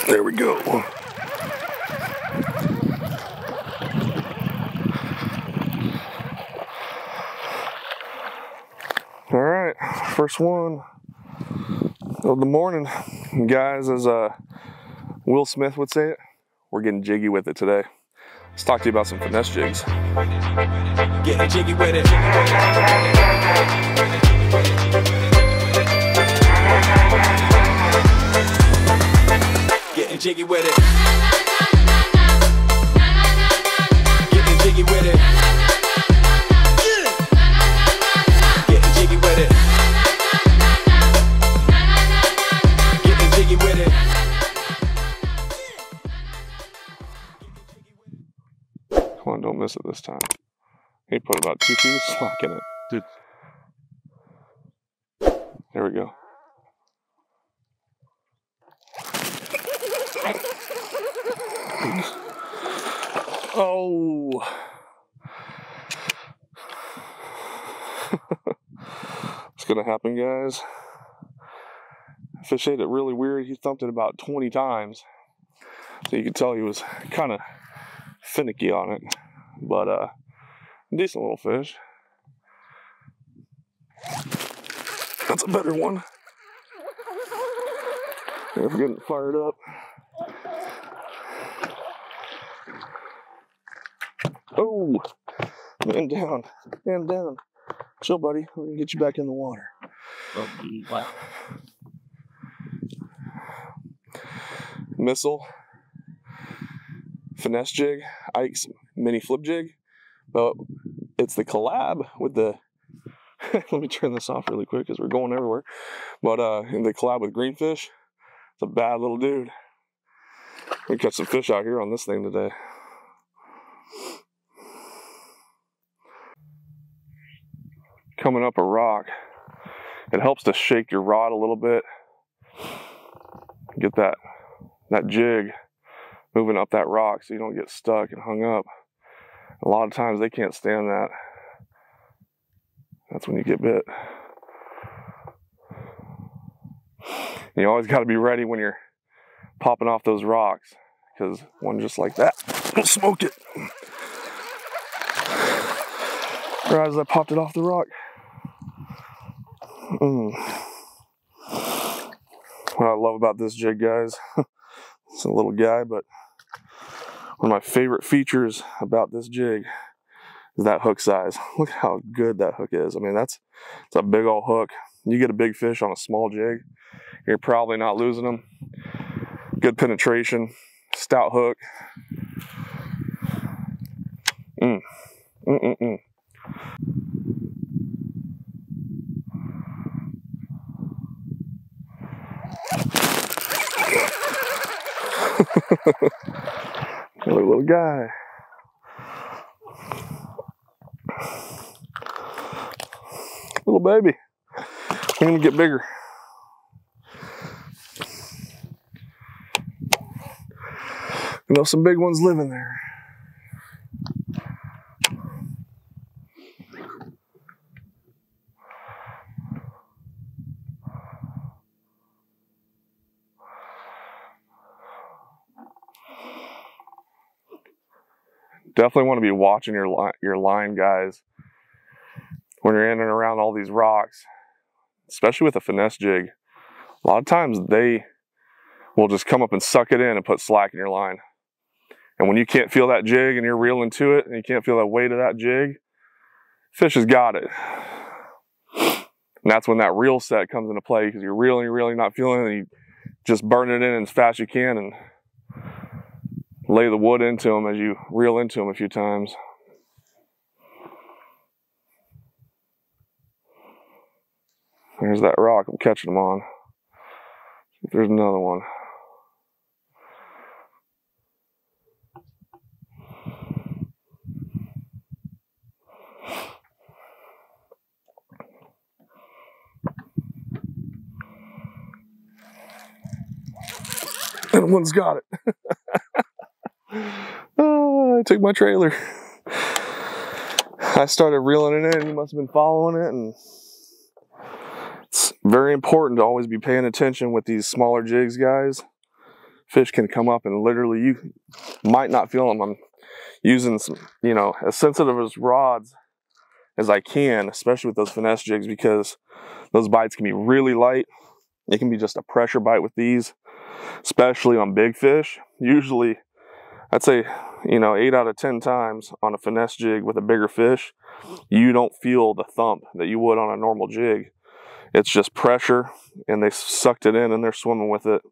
There we go. All right, first one of the morning, guys. As Will Smith would say it, we're getting jiggy with it today. Let's talk to you about some finesse jigs. Getting jiggy with it. Getting jiggy with it. Getting jiggy with it. Getting jiggy with it. Getting jiggy with it. Come on, don't miss it this time. He put about 2 feet of slack in it. Dude. There we go. Oh. It's gonna happen, guys. Fish ate it really weird. He thumped it about 20 times. So you could tell he was kind of finicky on it. But decent little fish. That's a better one. We're getting fired up. Oh, man down, man down. Chill, buddy. We're gonna get you back in the water. Oh, wow. Missile, finesse jig, Ike's mini flip jig, but it's the collab with the. Let me turn this off really quick because we're going everywhere. But in the collab with Greenfish, it's a bad little dude. We catch some fish out here on this thing today. Coming up a rock, it helps to shake your rod a little bit. Get that jig moving up that rock so you don't get stuck and hung up. A lot of times they can't stand that. That's when you get bit. You always got to be ready when you're popping off those rocks, because one just like that will smoke it. Right as I popped it off the rock. What I love about this jig, guys, it's a little guy, but one of my favorite features about this jig is that hook size. Look how good that hook is. I mean, it's a big old hook. You get a big fish on a small jig, you're probably not losing them. Good penetration, stout hook. Another little guy. Little baby. We're gonna get bigger. You know, some big ones live in there. Definitely want to be watching your line, guys, when you're in and around all these rocks, especially with a finesse jig. A lot of times they will just come up and suck it in and put slack in your line. And when you can't feel that jig and you're reeling to it and you can't feel the weight of that jig, fish has got it. And that's when that reel set comes into play, because you're reeling, not feeling it, and you just burn it in as fast as you can and lay the wood into them as you reel into them a few times. There's that rock I'm catching them on. There's another one. And one's got it. Oh, I took my trailer. I started reeling it in. He must have been following it, and it's very important to always be paying attention with these smaller jigs, guys. Fish can come up and literally you might not feel them. I'm using some, you know, as sensitive as rods as I can, especially with those finesse jigs, because those bites can be really light. It can be just a pressure bite with these, especially on big fish. Usually, I'd say, you know, 8 out of 10 times on a finesse jig with a bigger fish, you don't feel the thump that you would on a normal jig. It's just pressure, and they sucked it in and they're swimming with it.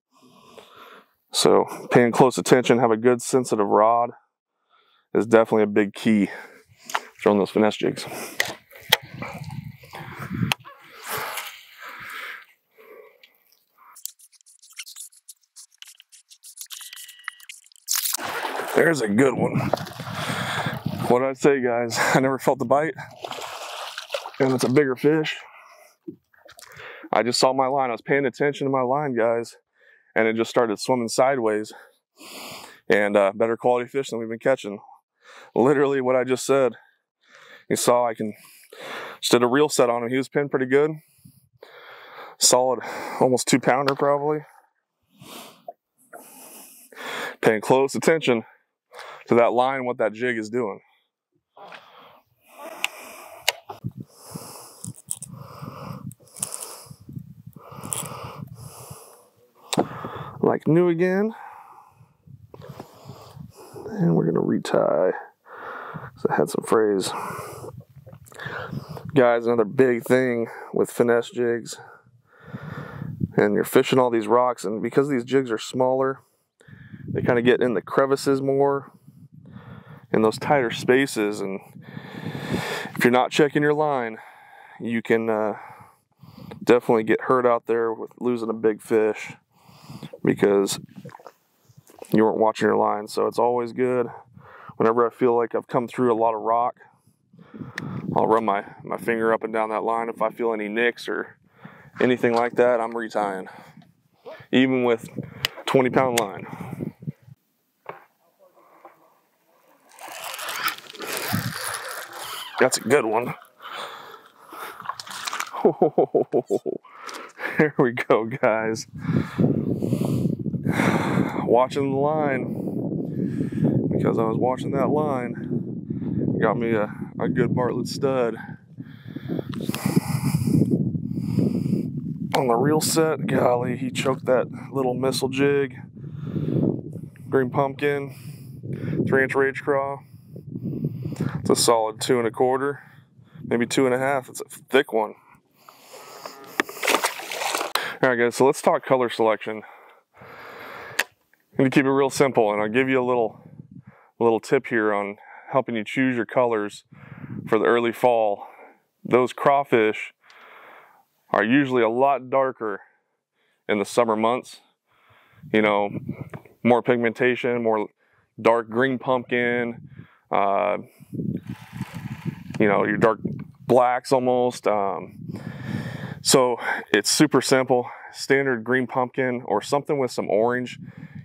So paying close attention, have a good sensitive rod is definitely a big key throwing those finesse jigs. There's a good one. What did I say, guys? I never felt the bite, and it's a bigger fish. I just saw my line. I was paying attention to my line, guys, and it just started swimming sideways. And better quality fish than we've been catching. Literally what I just said. You saw I just did a reel set on him. He was pinned pretty good. Solid, almost 2-pounder probably. Paying close attention to that line, what that jig is doing. Like new again. And we're gonna retie. So I had some frays. Guys, another big thing with finesse jigs, and you're fishing all these rocks, and because these jigs are smaller, they kind of get in the crevices more, in those tighter spaces, and if you're not checking your line, you can definitely get hurt out there with losing a big fish because you weren't watching your line. So it's always good, whenever I feel like I've come through a lot of rock, I'll run my finger up and down that line. If I feel any nicks or anything like that, I'm retying, even with 20-pound line. That's a good one. Oh, here we go, guys. Watching the line, because I was watching that line, got me a good Bartlett stud. On the reel set, golly, he choked that little missile jig. Green pumpkin, 3-inch rage craw. It's a solid 2 1/4, maybe 2 1/2. It's a thick one. All right, guys, so let's talk color selection. I'm gonna keep it real simple, and I'll give you a little tip here on helping you choose your colors for the early fall. Those crawfish are usually a lot darker in the summer months. You know, more pigmentation, more dark green pumpkin, you know, your dark blacks almost. So it's super simple. Standard green pumpkin or something with some orange.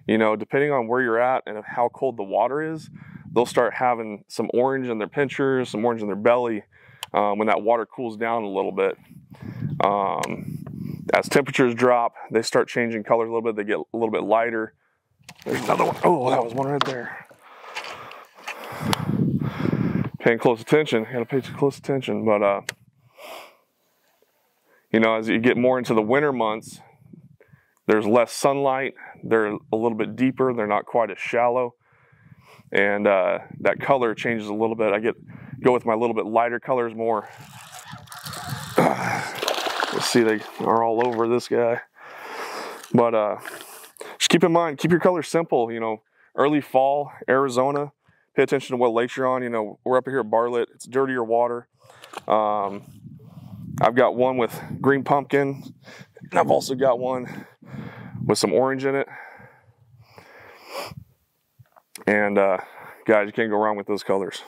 You know, depending on where you're at and how cold the water is, they'll start having some orange in their pinchers, some orange in their belly when that water cools down a little bit. As temperatures drop, they start changing color a little bit. They get a little bit lighter. There's another one. Oh, that was one right there. Paying close attention. You gotta pay close attention. But, you know, as you get more into the winter months, there's less sunlight. They're a little bit deeper. They're not quite as shallow. And that color changes a little bit. I go with my little bit lighter colors more. Let's see, they are all over this guy. But just keep in mind, keep your colors simple. You know, early fall, Arizona, pay attention to what lakes you're on. You know, we're up here at Bartlett. It's dirtier water. I've got one with green pumpkin, and I've also got one with some orange in it. And guys, you can't go wrong with those colors.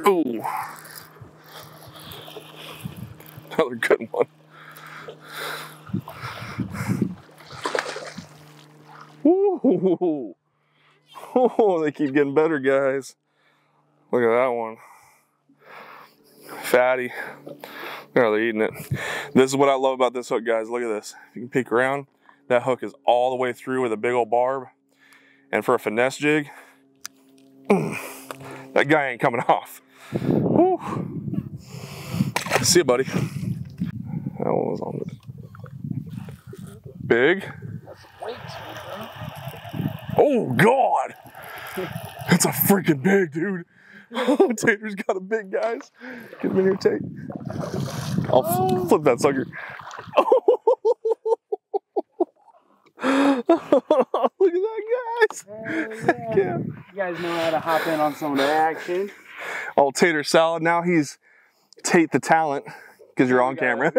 Ooh, another good one. Ooh. Oh, they keep getting better, guys. Look at that one. Fatty. There, they're eating it. This is what I love about this hook, guys. Look at this. If you can peek around, that hook is all the way through with a big old barb. And for a finesse jig, that guy ain't coming off. Woo. See you, buddy. That one was on the big. Oh, God. That's a freaking big, dude. Oh, Tater's got a big, guys. Get him in here, Tate. I'll flip that sucker. Oh. Look at that, guys. Yeah. You guys know how to hop in on some of the action. Oh, Tater salad. Now he's Tate the talent because you're on camera.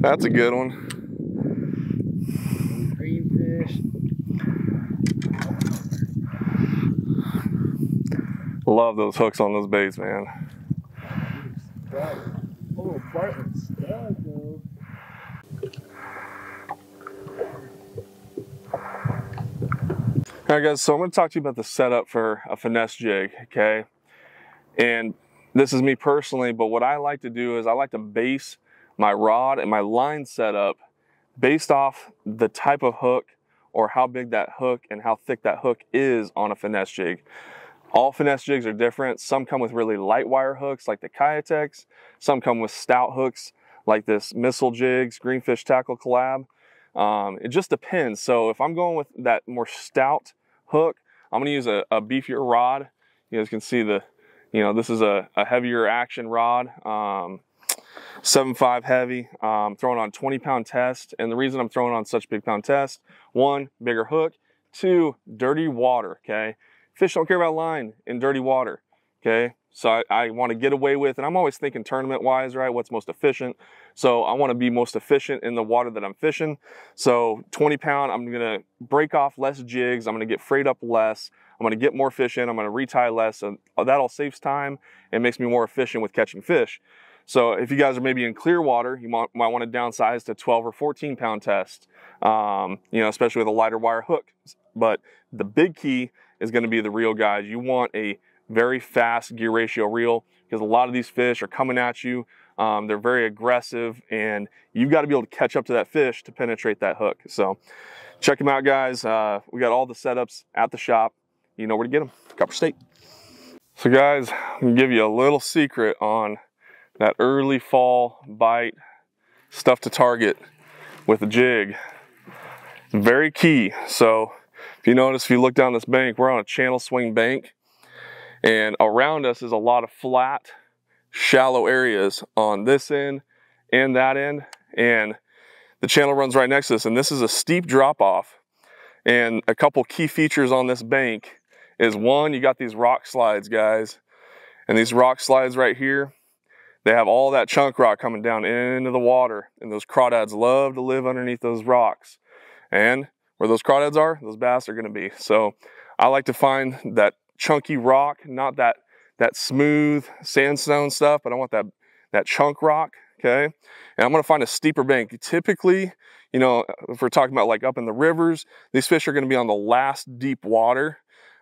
That's a good one. Green fish. Love those hooks on those baits, man. Oh, Bartlett stud, though. All right, guys, so I'm going to talk to you about the setup for a finesse jig, okay? And this is me personally, but what I like to do is I like to base my rod and my line setup based off the type of hook or how big that hook and how thick that hook is on a finesse jig. All finesse jigs are different. Some come with really light wire hooks like the Kayatex. Some come with stout hooks like this Missile Jigs, Greenfish Tackle collab. It just depends. So if I'm going with that more stout hook, I'm going to use a beefier rod. You guys can see this is a heavier action rod, 7.5 heavy. Throwing on 20-pound test. And the reason I'm throwing on such big pound test, 1, bigger hook, 2, dirty water, okay? Fish don't care about line in dirty water, okay? So I want to get away with, and I'm always thinking tournament-wise, right? What's most efficient? So I want to be most efficient in the water that I'm fishing. So 20-pound, I'm going to break off less jigs. I'm going to get frayed up less. I'm going to get more fish in. I'm going to retie less. So that all saves time and makes me more efficient with catching fish. So if you guys are maybe in clear water, you might want to downsize to 12 or 14-pound test, especially with a lighter wire hook. But the big key is going to be the reel, guys. You want a very fast gear ratio reel because a lot of these fish are coming at you. They're very aggressive, and you've got to be able to catch up to that fish to penetrate that hook. So check them out, guys. We got all the setups at the shop. You know where to get them. Copper State. So, guys, I'm going to give you a little secret on that early fall bite stuff to target with a jig. It's very key. So if you notice, if you look down this bank, we're on a channel swing bank, and around us is a lot of flat, shallow areas on this end and that end, and the channel runs right next to us, and this is a steep drop off. And a couple key features on this bank is, 1, you got these rock slides, guys, and these rock slides right here, they have all that chunk rock coming down into the water, and those crawdads love to live underneath those rocks. And where those crawdads are, those bass are going to be. So I like to find that chunky rock, not that smooth sandstone stuff, but I want that chunk rock, okay? And I'm going to find a steeper bank. Typically, if we're talking about like up in the rivers, these fish are going to be on the last deep water,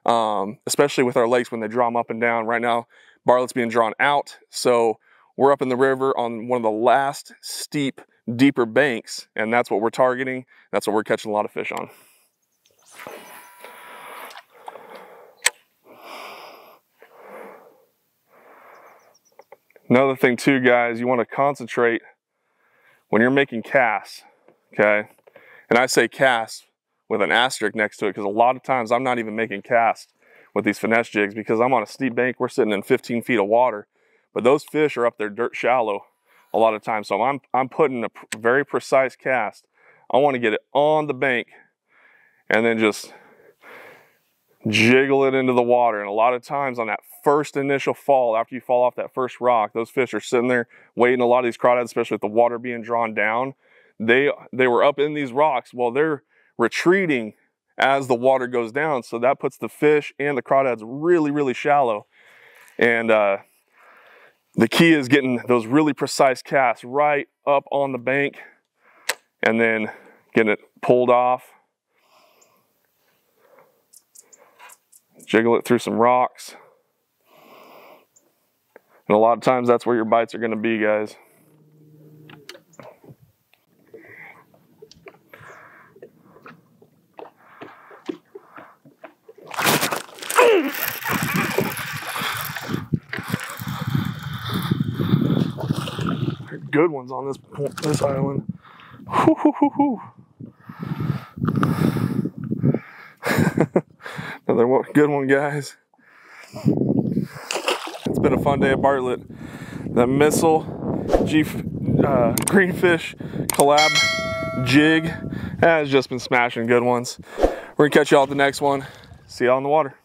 especially with our lakes when they draw them up and down. Right now, Bartlett's being drawn out, so we're up in the river on one of the last steep, deeper banks, and that's what we're targeting. That's what we're catching a lot of fish on. Another thing too, guys, you want to concentrate when you're making casts, okay? And I say casts with an asterisk next to it because a lot of times I'm not even making casts with these finesse jigs because I'm on a steep bank. We're sitting in 15 feet of water, but those fish are up there dirt shallow a lot of times. So I'm putting a very precise cast. I want to get it on the bank and then just jiggle it into the water. And a lot of times on that first initial fall, after you fall off that first rock, those fish are sitting there waiting. A lot of these crawdads, especially with the water being drawn down, they were up in these rocks. Well, they're retreating as the water goes down. So that puts the fish and the crawdads really, really shallow. And the key is getting those really precise casts right up on the bank and then getting it pulled off. jiggle it through some rocks. And a lot of times that's where your bites are going to be, guys. Good ones on this island. Hoo, hoo, hoo, hoo. Another good one, guys. It's been a fun day at Bartlett. The missile greenfish collab jig has just been smashing good ones. We're gonna catch y'all at the next one. See y'all in the water.